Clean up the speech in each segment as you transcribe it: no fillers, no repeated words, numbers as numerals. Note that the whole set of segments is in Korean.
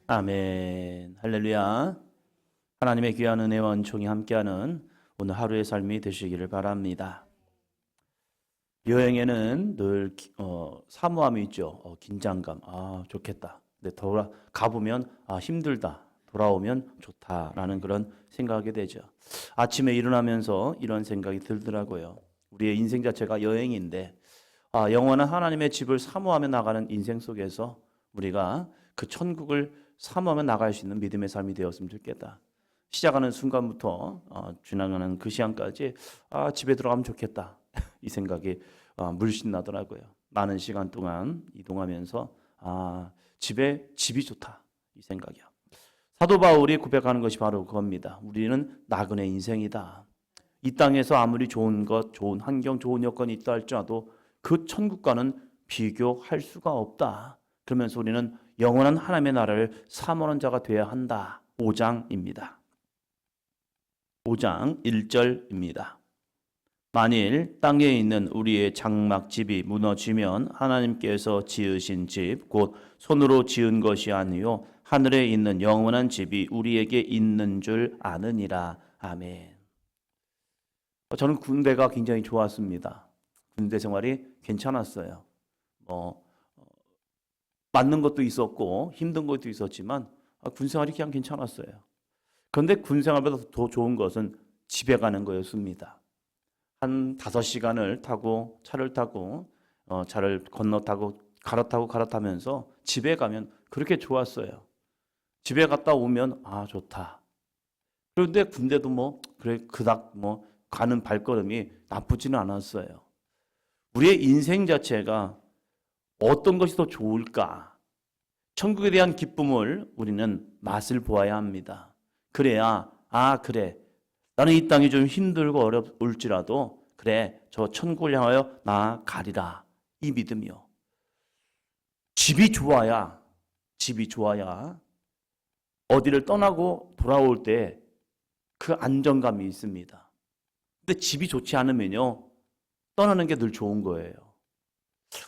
아멘. 할렐루야. 하나님의 귀한 은혜와 은총이 함께하는 오늘 하루의 삶이 되시기를 바랍니다. 여행에는 늘 사모함이 있죠. 긴장감. 좋겠다. 근데 가보면 힘들다. 돌아오면 좋다라는 그런 생각이 되죠. 아침에 일어나면서 이런 생각이 들더라고요. 우리의 인생 자체가 여행인데 영원한 하나님의 집을 사모하며 나가는 인생 속에서 우리가 그 천국을 사모하며 나갈 수 있는 믿음의 삶이 되었으면 좋겠다. 시작하는 순간부터 지나가는 그 시간까지 집에 들어가면 좋겠다. 이 생각이 물씬 나더라고요. 많은 시간 동안 이동하면서 집이 좋다. 이 생각이요. 사도 바울이 고백하는 것이 바로 그겁니다. 우리는 나그네 인생이다. 이 땅에서 아무리 좋은 것, 좋은 환경, 좋은 여건이 있다 할지라도 그 천국과는 비교할 수가 없다. 그러면서 우리는 영원한 하나님의 나라를 사모하는 자가 되어야 한다. 5장입니다. 5장 1절입니다. 만일 땅에 있는 우리의 장막집이 무너지면 하나님께서 지으신 집, 곧 손으로 지은 것이 아니요 하늘에 있는 영원한 집이 우리에게 있는 줄 아느니라. 아멘. 저는 군대가 굉장히 좋았습니다. 군대 생활이 괜찮았어요. 맞는 것도 있었고 힘든 것도 있었지만 군 생활이 그냥 괜찮았어요. 그런데 군 생활보다 더 좋은 것은 집에 가는 거였습니다. 한 5시간을 타고 차를 타고 차를 건너타고 갈아타면서 집에 가면 그렇게 좋았어요. 집에 갔다 오면 좋다. 그런데 군대도 그래 그닥 가는 발걸음이 나쁘지는 않았어요. 우리의 인생 자체가 어떤 것이 더 좋을까? 천국에 대한 기쁨을 우리는 맛을 보아야 합니다. 그래야 그래 나는 이 땅이 좀 힘들고 어려울지라도 그래 저 천국을 향하여 나아가리라. 이 믿음이요. 집이 좋아야 어디를 떠나고 돌아올 때 그 안정감이 있습니다. 근데 집이 좋지 않으면요 떠나는 게 늘 좋은 거예요.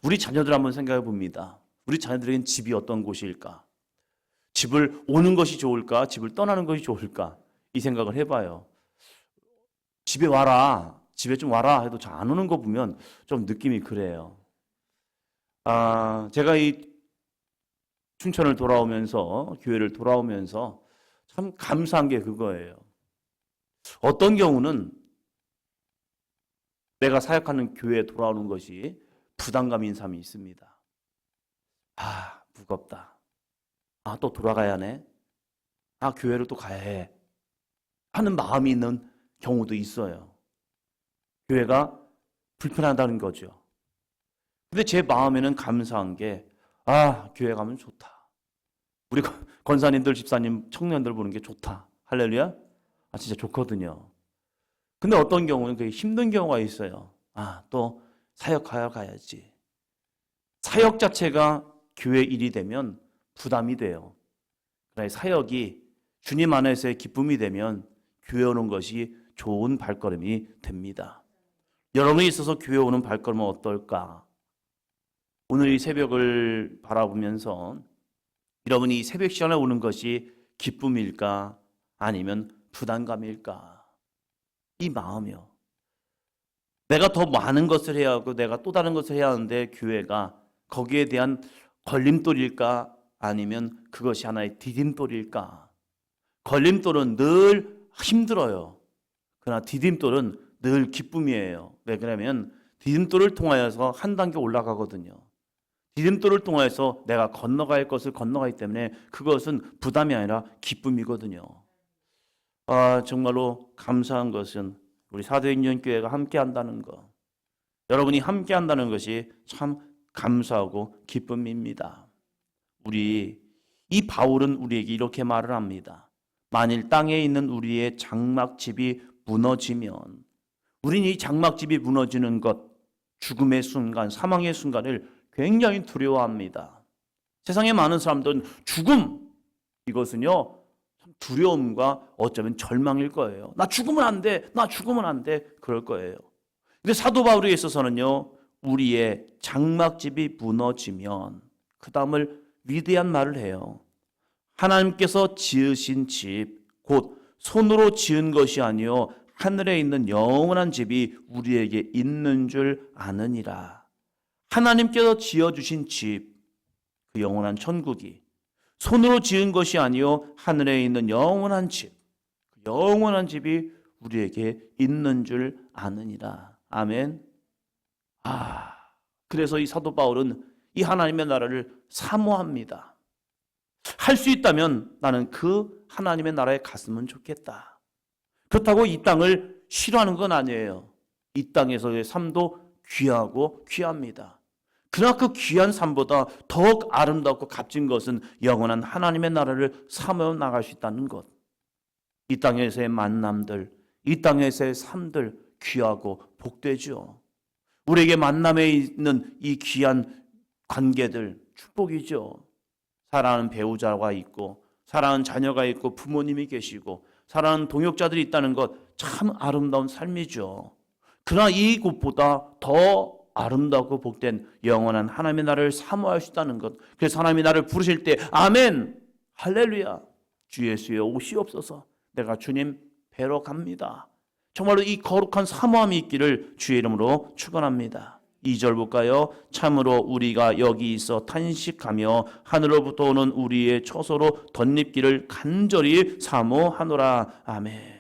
우리 자녀들 한번 생각해 봅니다. 우리 자녀들에겐 집이 어떤 곳일까? 집을 오는 것이 좋을까? 집을 떠나는 것이 좋을까? 이 생각을 해봐요. 집에 와라, 집에 좀 와라 해도 잘 안 오는 거 보면 좀 느낌이 그래요. 제가 이 춘천을 돌아오면서, 교회를 돌아오면서 참 감사한 게 그거예요. 어떤 경우는 내가 사역하는 교회에 돌아오는 것이 부담감인 사람이 있습니다. 무겁다. 또 돌아가야 하네. 교회로 또 가야 해. 하는 마음이 있는 경우도 있어요. 교회가 불편하다는 거죠. 근데 제 마음에는 감사한 게, 교회 가면 좋다. 우리 권사님들, 집사님, 청년들 보는 게 좋다. 할렐루야? 진짜 좋거든요. 근데 어떤 경우는 그게 힘든 경우가 있어요. 또 사역하러 가야지. 사역 자체가 교회 일이 되면 부담이 돼요. 그러나 사역이 주님 안에서의 기쁨이 되면 교회 오는 것이 좋은 발걸음이 됩니다. 여러분이 있어서 교회 오는 발걸음은 어떨까? 오늘 이 새벽을 바라보면서 여러분이 이 새벽 시간에 오는 것이 기쁨일까? 아니면 부담감일까? 이 마음이요. 내가 더 많은 것을 해야 하고 내가 또 다른 것을 해야 하는데 교회가 거기에 대한 걸림돌일까? 아니면 그것이 하나의 디딤돌일까? 걸림돌은 늘 힘들어요. 그러나 디딤돌은 늘 기쁨이에요. 왜 그러냐면 디딤돌을 통하여서 한 단계 올라가거든요. 디딤돌을 통하여서 내가 건너갈 것을 건너가기 때문에 그것은 부담이 아니라 기쁨이거든요. 정말로 감사한 것은 우리 사도행전교회가 함께 한다는 것. 여러분이 함께 한다는 것이 참 감사하고 기쁨입니다. 이 바울은 우리에게 이렇게 말을 합니다. 만일 땅에 있는 우리의 장막집이 무너지면, 우리는 이 장막집이 무너지는 것, 죽음의 순간, 사망의 순간을 굉장히 두려워합니다. 세상에 많은 사람들은 죽음, 이것은요 두려움과 어쩌면 절망일 거예요. 나 죽으면 안 돼, 나 죽으면 안 돼, 그럴 거예요. 근데 사도 바울에 있어서는요 우리의 장막집이 무너지면 그 다음을 위대한 말을 해요. 하나님께서 지으신 집, 곧 손으로 지은 것이 아니요 하늘에 있는 영원한 집이 우리에게 있는 줄 아느니라. 하나님께서 지어주신 집, 그 영원한 천국이 손으로 지은 것이 아니요 하늘에 있는 영원한 집, 그 영원한 집이 우리에게 있는 줄 아느니라. 아멘. 그래서 이 사도 바울은 이 하나님의 나라를 사모합니다. 할 수 있다면 나는 그 하나님의 나라에 갔으면 좋겠다. 그렇다고 이 땅을 싫어하는 건 아니에요. 이 땅에서의 삶도 귀하고 귀합니다. 그러나 그 귀한 삶보다 더욱 아름답고 값진 것은 영원한 하나님의 나라를 사모해 나갈 수 있다는 것. 이 땅에서의 만남들, 이 땅에서의 삶들 귀하고 복되죠. 우리에게 만남에 있는 이 귀한 관계들 축복이죠. 사랑하는 배우자가 있고 사랑하는 자녀가 있고 부모님이 계시고 사랑하는 동역자들이 있다는 것 참 아름다운 삶이죠. 그러나 이곳보다 더 아름답고 복된 영원한 하나님의 나라를 사모할 수 있다는 것. 그래서 하나님이 나를 부르실 때 아멘 할렐루야 주 예수여 오시옵소서 내가 주님 뵈러 갑니다. 정말로 이 거룩한 사모함이 있기를 주의 이름으로 축원합니다. 2절 볼까요? 참으로 우리가 여기 있어 탄식하며 하늘로부터 오는 우리의 처소로 덧입기를 간절히 사모하노라. 아멘.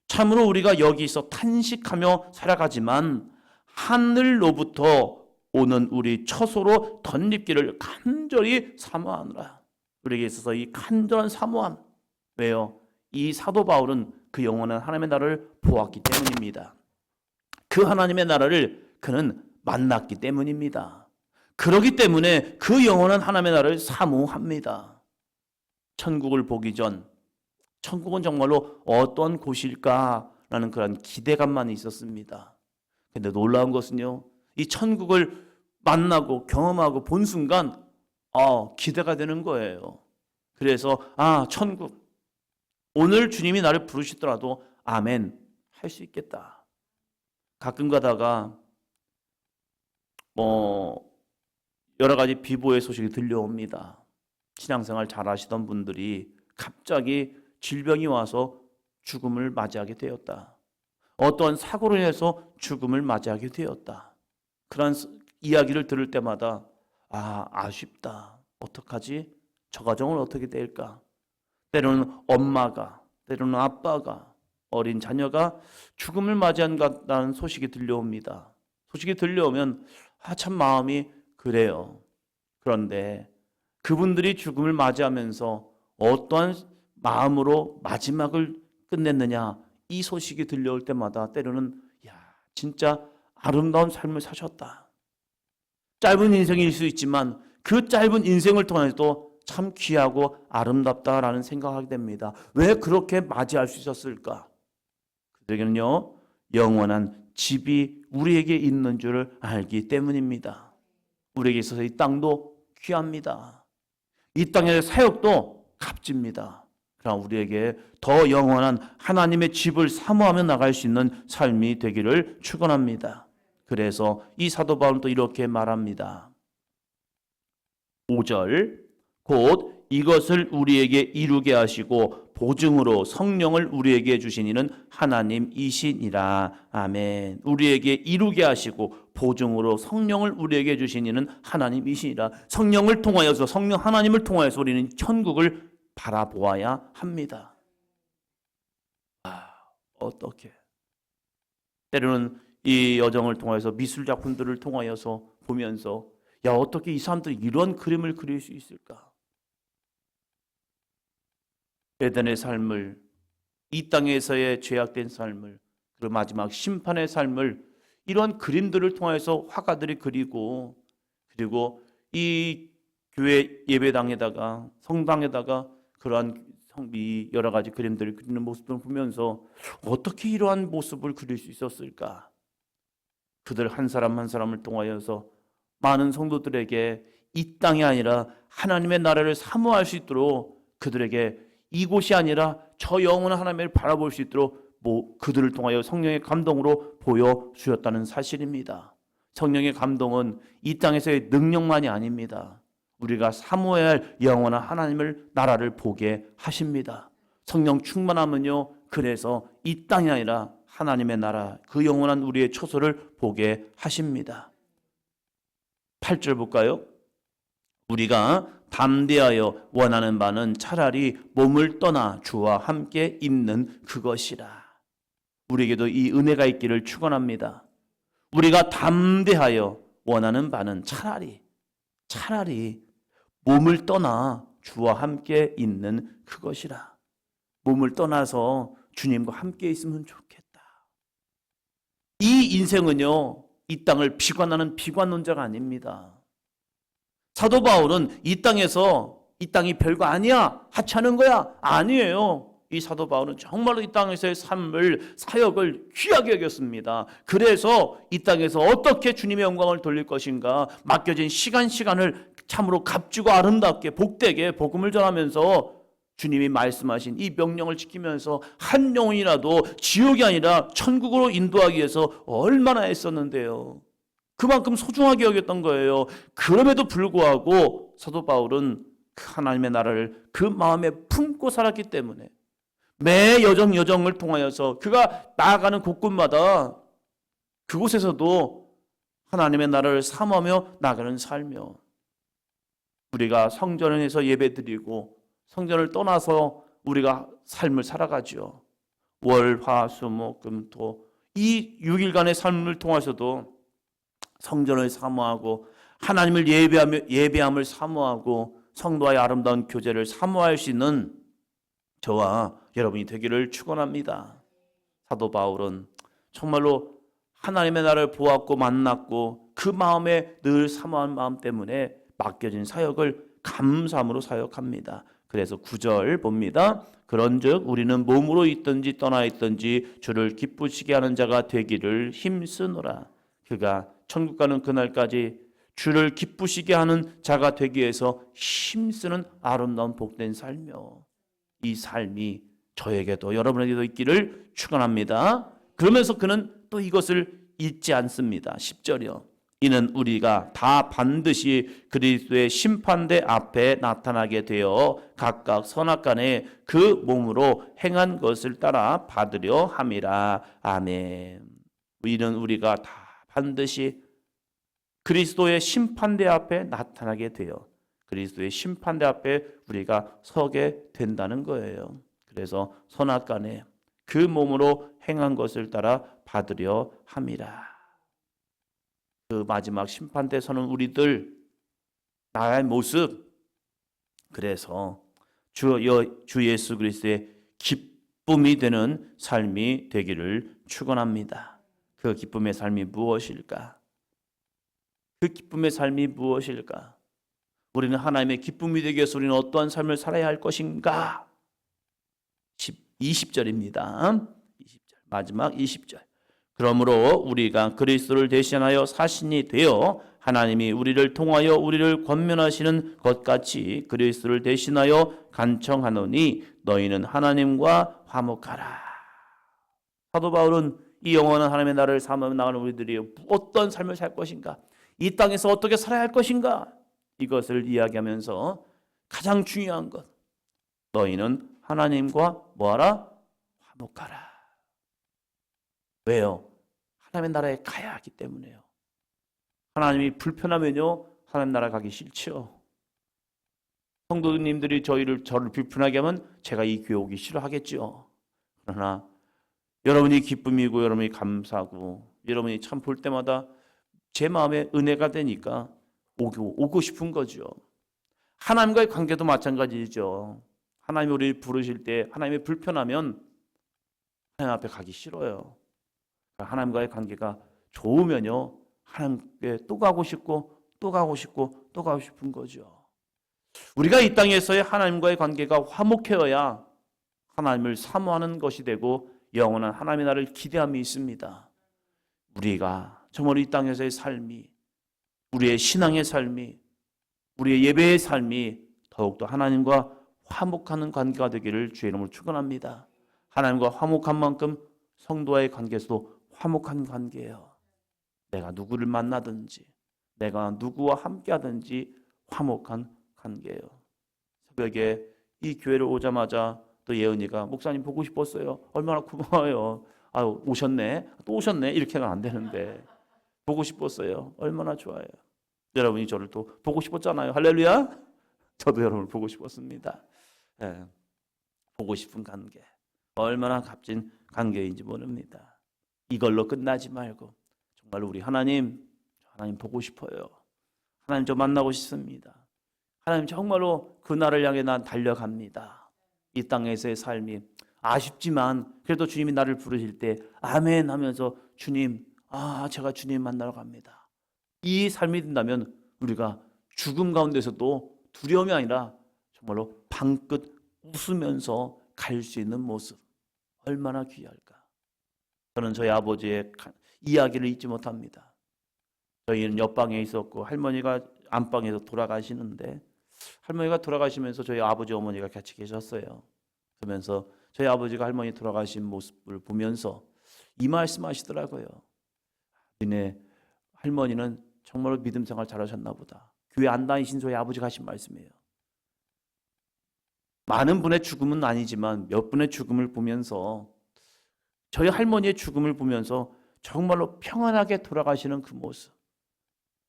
참으로 우리가 여기 있어 탄식하며 살아가지만 하늘로부터 오는 우리 처소로 덧입기를 간절히 사모하노라. 우리에게 있어서 이 간절한 사모함. 왜요? 이 사도 바울은 그 영원한 하나님의 나라를 보았기 때문입니다. 그 하나님의 나라를 그는 만났기 때문입니다. 그렇기 때문에 그 영원한 하나님의 나라를 사모합니다. 천국을 보기 전 천국은 정말로 어떤 곳일까라는 그런 기대감만 있었습니다. 근데 놀라운 것은요, 이 천국을 만나고 경험하고 본 순간 기대가 되는 거예요. 그래서 천국 오늘 주님이 나를 부르시더라도 아멘 할 수 있겠다. 가끔 가다가 여러 가지 비보의 소식이 들려옵니다. 신앙생활 잘 하시던 분들이 갑자기 질병이 와서 죽음을 맞이하게 되었다. 어떤 사고로 인해서 죽음을 맞이하게 되었다. 그런 이야기를 들을 때마다 아쉽다. 어떡하지? 저 가정은 어떻게 될까? 때로는 엄마가, 때로는 아빠가, 어린 자녀가 죽음을 맞이한다는 소식이 들려옵니다. 소식이 들려오면 참 마음이 그래요. 그런데 그분들이 죽음을 맞이하면서 어떠한 마음으로 마지막을 끝냈느냐, 이 소식이 들려올 때마다 때로는 진짜 아름다운 삶을 사셨다. 짧은 인생일 수 있지만 그 짧은 인생을 통해서도 참 귀하고 아름답다라는 생각하게 됩니다. 왜 그렇게 맞이할 수 있었을까? 그들에게는요, 영원한 집이 우리에게 있는 줄을 알기 때문입니다. 우리에게 있어서 이 땅도 귀합니다. 이 땅의 사역도 값집니다. 그러나 우리에게 더 영원한 하나님의 집을 사모하며 나갈 수 있는 삶이 되기를 축원합니다. 그래서 이 사도 바울은 또 이렇게 말합니다. 5절 곧 이것을 우리에게 이루게 하시고 보증으로 성령을 우리에게 주신 이는 하나님이시니라. 아멘. 우리에게 이루게 하시고 보증으로 성령을 우리에게 주신 이는 하나님이시니라. 성령을 통하여서 성령 하나님을 통하여서 우리는 천국을 바라보아야 합니다. 어떻게? 때로는 이 여정을 통해서 미술 작품들을 통하여서 보면서 어떻게 이 사람들이 이런 그림을 그릴 수 있을까? 에덴의 삶을, 이 땅에서의 죄악된 삶을, 그리고 마지막 심판의 삶을 이런 그림들을 통해서 화가들이 그리고 이 교회 예배당에다가 성당에다가 그러한 여러 가지 그림들을 그리는 모습을 보면서 어떻게 이러한 모습을 그릴 수 있었을까? 그들 한 사람 한 사람을 통하여서 많은 성도들에게 이 땅이 아니라 하나님의 나라를 사모할 수 있도록 그들에게 이곳이 아니라 저 영원한 하나님을 바라볼 수 있도록 그들을 통하여 성령의 감동으로 보여주셨다는 사실입니다. 성령의 감동은 이 땅에서의 능력만이 아닙니다. 우리가 사모해야 할 영원한 하나님을 나라를 보게 하십니다. 성령 충만하면요, 그래서 이 땅이 아니라 하나님의 나라, 그 영원한 우리의 처소를 보게 하십니다. 8절 볼까요? 우리가 담대하여 원하는 바는 차라리 몸을 떠나 주와 함께 있는 그것이라. 우리에게도 이 은혜가 있기를 축원합니다. 우리가 담대하여 원하는 바는 차라리 몸을 떠나 주와 함께 있는 그것이라. 몸을 떠나서 주님과 함께 있으면 좋겠다. 이 인생은요, 이 땅을 비관하는 비관론자가 아닙니다. 사도 바울은 이 땅에서 이 땅이 별거 아니야, 하찮은 거야, 아니에요. 이 사도 바울은 정말로 이 땅에서의 삶을, 사역을 귀하게 여겼습니다. 그래서 이 땅에서 어떻게 주님의 영광을 돌릴 것인가, 맡겨진 시간을 참으로 값지고 아름답게 복되게 복음을 전하면서 주님이 말씀하신 이 명령을 지키면서 한 영혼이라도 지옥이 아니라 천국으로 인도하기 위해서 얼마나 애썼는데요. 그만큼 소중하게 여겼던 거예요. 그럼에도 불구하고 사도 바울은 하나님의 나라를 그 마음에 품고 살았기 때문에 매 여정을 통하여서 그가 나아가는 곳곳마다 그곳에서도 하나님의 나라를 사모하며 나가는 삶이요. 우리가 성전에서 예배드리고 성전을 떠나서 우리가 삶을 살아가죠. 월, 화, 수, 목, 금, 토 이 6일간의 삶을 통해서도 성전을 사모하고 하나님을 예배함을 사모하고 성도와의 아름다운 교제를 사모할 수 있는 저와 여러분이 되기를 축원합니다. 사도 바울은 정말로 하나님의 나라를 보았고 만났고 그 마음에 늘 사모한 마음 때문에 맡겨진 사역을 감사함으로 사역합니다. 그래서 9절 봅니다. 그런즉 우리는 몸으로 있든지 떠나 있든지 주를 기쁘시게 하는 자가 되기를 힘쓰노라. 그가 천국 가는 그날까지 주를 기쁘시게 하는 자가 되기 위해서 힘쓰는 아름다운 복된 삶이요. 이 삶이 저에게도 여러분에게도 있기를 축원합니다. 그러면서 그는 또 이것을 잊지 않습니다. 10절이요. 이는 우리가 다 반드시 그리스도의 심판대 앞에 나타나게 되어 각각 선악간에 그 몸으로 행한 것을 따라 받으려 함이라. 아멘. 이는 우리가 다 반드시 그리스도의 심판대 앞에 나타나게 되어 그리스도의 심판대 앞에 우리가 서게 된다는 거예요. 그래서 선악간에 그 몸으로 행한 것을 따라 받으려 함이라. 그 마지막 심판대 서는 우리들 나의 모습, 그래서 주 예수 그리스도의 기쁨이 되는 삶이 되기를 축원합니다. 그 기쁨의 삶이 무엇일까? 그 기쁨의 삶이 무엇일까? 우리는 하나님의 기쁨이 되기 위해서 우리는 어떠한 삶을 살아야 할 것인가? 20절입니다. 20절. 마지막 20절. 그러므로 우리가 그리스도를 대신하여 사신이 되어 하나님이 우리를 통하여 우리를 권면하시는 것 같이 그리스도를 대신하여 간청하노니 너희는 하나님과 화목하라. 사도 바울은 이 영원한 하나님의 나라를 사모하며 나가는 우리들이 어떤 삶을 살 것인가? 이 땅에서 어떻게 살아야 할 것인가? 이것을 이야기하면서 가장 중요한 것, 너희는 하나님과 뭐하라? 화목하라. 왜요? 하나님의 나라에 가야 하기 때문에요. 하나님이 불편하면요, 하나님 나라 가기 싫죠. 성도님들이 저를 불편하게 하면 제가 이 교회 오기 싫어하겠죠. 그러나 여러분이 기쁨이고 여러분이 감사하고 여러분이 참 볼 때마다 제 마음에 은혜가 되니까 오고 싶은 거죠. 하나님과의 관계도 마찬가지죠. 하나님이 우리를 부르실 때 하나님이 불편하면 하나님 앞에 가기 싫어요. 하나님과의 관계가 좋으면요, 하나님께 또 가고 싶고 또 가고 싶고 또 가고 싶은 거죠. 우리가 이 땅에서의 하나님과의 관계가 화목해야 하나님을 사모하는 것이 되고 영원한 하나님의 나라를 기대함이 있습니다. 우리가 정말 이 땅에서의 삶이, 우리의 신앙의 삶이, 우리의 예배의 삶이 더욱더 하나님과 화목하는 관계가 되기를 주의 이름으로 축원합니다. 하나님과 화목한 만큼 성도와의 관계에서도 화목한 관계예요. 내가 누구를 만나든지, 내가 누구와 함께하든지 화목한 관계예요. 새벽에 이 교회를 오자마자 또 예은이가 목사님 보고 싶었어요. 얼마나 고마워요. 아유, 오셨네. 또 오셨네. 이렇게는 안 되는데 보고 싶었어요. 얼마나 좋아요. 여러분이 저를 또 보고 싶었잖아요. 할렐루야. 저도 여러분을 보고 싶었습니다. 예, 보고 싶은 관계. 얼마나 값진 관계인지 모릅니다. 이걸로 끝나지 말고 정말 우리 하나님 보고 싶어요. 하나님 저 만나고 싶습니다. 하나님 정말로 그날을 향해 난 달려갑니다. 이 땅에서의 삶이 아쉽지만 그래도 주님이 나를 부르실 때 아멘 하면서 주님, 제가 주님 만나러 갑니다. 이 삶이 된다면 우리가 죽음 가운데서도 두려움이 아니라 정말로 방긋 웃으면서 갈 수 있는 모습 얼마나 귀할까. 저는 저희 아버지의 이야기를 잊지 못합니다. 저희는 옆방에 있었고 할머니가 안방에서 돌아가시는데 할머니가 돌아가시면서 저희 아버지 어머니가 같이 계셨어요. 그러면서 저희 아버지가 할머니 돌아가신 모습을 보면서 이 말씀 하시더라고요. 니네 할머니는 정말로 믿음 생활 잘하셨나 보다. 교회 안 다니신 저희 아버지가 하신 말씀이에요. 많은 분의 죽음은 아니지만 몇 분의 죽음을 보면서 저희 할머니의 죽음을 보면서 정말로 평안하게 돌아가시는 그 모습.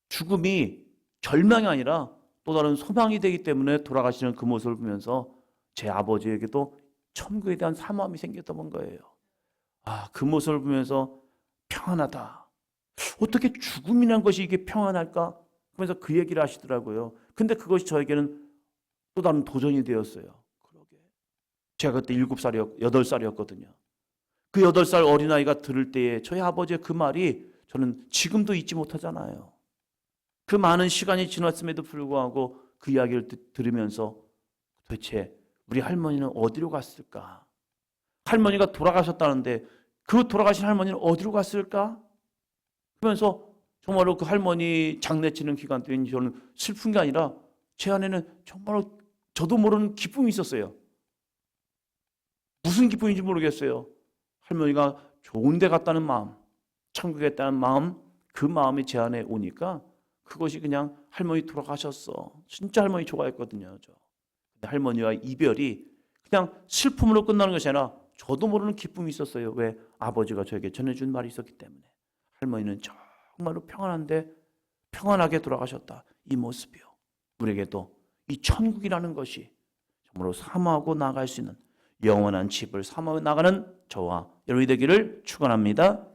죽음이 절망이 아니라 또 다른 소망이 되기 때문에 돌아가시는 그 모습을 보면서 제 아버지에게도 천국에 대한 사모함이 생겼던 거예요. 그 모습을 보면서 평안하다. 어떻게 죽음이란 것이 이게 평안할까? 그러면서 그 얘기를 하시더라고요. 근데 그것이 저에게는 또 다른 도전이 되었어요. 그러게. 제가 그때 8살이었거든요. 그 8살 어린아이가 들을 때에 저희 아버지의 그 말이 저는 지금도 잊지 못하잖아요. 그 많은 시간이 지났음에도 불구하고 그 이야기를 들으면서 도대체 우리 할머니는 어디로 갔을까? 할머니가 돌아가셨다는데 그 돌아가신 할머니는 어디로 갔을까? 그러면서 정말로 그 할머니 장례치는 기간 동안 저는 슬픈 게 아니라 제 안에는 정말로 저도 모르는 기쁨이 있었어요. 무슨 기쁨인지 모르겠어요. 할머니가 좋은 데 갔다는 마음, 천국에 갔다는 마음, 그 마음이 제 안에 오니까 그것이 그냥 할머니 돌아가셨어. 진짜 할머니 좋아했거든요. 근데 할머니와 이별이 그냥 슬픔으로 끝나는 것이 아니라 저도 모르는 기쁨이 있었어요. 왜? 아버지가 저에게 전해준 말이 있었기 때문에. 할머니는 정말로 평안한데 평안하게 돌아가셨다. 이 모습이요. 우리에게도 이 천국이라는 것이 정말로 사모하고 나갈 수 있는 영원한 집을 사모해 나가는 저와 여러분이 되기를 축원합니다.